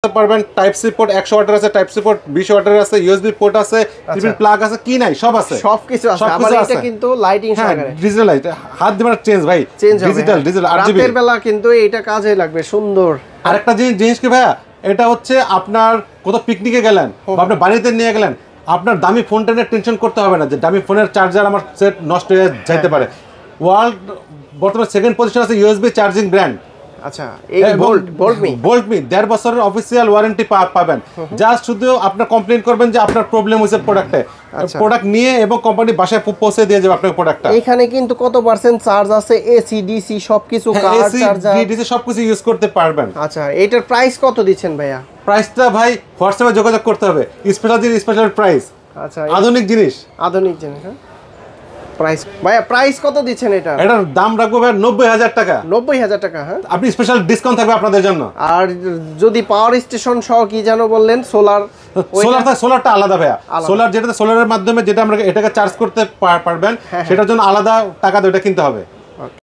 পারবেন। Type C port 100 ওয়াটের আছে, টাইপ সি পোর্ট 20 ওয়াটের আছে, ইউএসবি পোর্ট আছে, টিভি প্লাগ আছে, কি নাই সব আছে, সবকিছু আছে। আবার এটা কিন্তু লাইটিং সহকারে, ডিজিটাল লাইট, হাত দিবেন চেঞ্জ ভাই, ডিজিটাল আরজিবি। রাতের বেলা কিন্তু এটা কাজে লাগবে সুন্দর। আরেকটা জিনিস কি ভাইয়া, এটা হচ্ছে আপনার কোথাও পিকনিকে গেলেন বা আপনার বাড়িতে নিয়ে গেলেন, আপনার দামি ফোনটা নিয়ে টেনশন করতে হবে না যে দামি ফোনের চার্জার আমার সেট নষ্ট হয়ে যাইতে পারে। ওয়ার্ল্ড বর্তমানে সেকেন্ড পজিশন আছে ইউএসবি চার্জিং ব্র্যান্ড। আচ্ছা, এই বোল্ট মি 1.5 বছরের অফিসিয়াল ওয়ারেন্টি পাবেন। জাস্ট শুধু আপনার কমপ্লেইন করবেন যে আপনার প্রবলেম হয়েছে প্রোডাক্টে, প্রোডাক্ট নিয়ে এবং কোম্পানি বাসায় পৌঁছে দিয়ে যাবে আপনার প্রোডাক্টটা। এখানে কিন্তু কত পার্সেন্ট চার্জ আছে, এসি ডিসি সবকিছু, কার চার্জার ডিসি সবকিছু ইউজ করতে পারবেন। আচ্ছা, এটার প্রাইস কত দিচ্ছেন ভাইয়া? প্রাইসটা ভাই হোয়াটসঅ্যাপে যোগাযোগ করতে হবে, স্পেশাল প্রাইস। আচ্ছা, আধুনিক জিনিস হ্যাঁ। প্রাইস ভাইয়া, প্রাইস কত দিচ্ছেন এটা? এটার দাম রাখবো ভাই 90,000 টাকা। 90,000 টাকা, হ্যাঁ। আপনি স্পেশাল ডিসকাউন্ট থাকবে আপনাদের জন্য। আর যদি পাওয়ার স্টেশন সহ কি জানো বললেন, সোলারটা আলাদা ভাইয়া। সোলার যেটা সোলারের মাধ্যমে যেটা আমরা এটাকে চার্জ করতে পারবেন, সেটার জন্য আলাদা টাকা দিয়ে ওটা কিনতে হবে।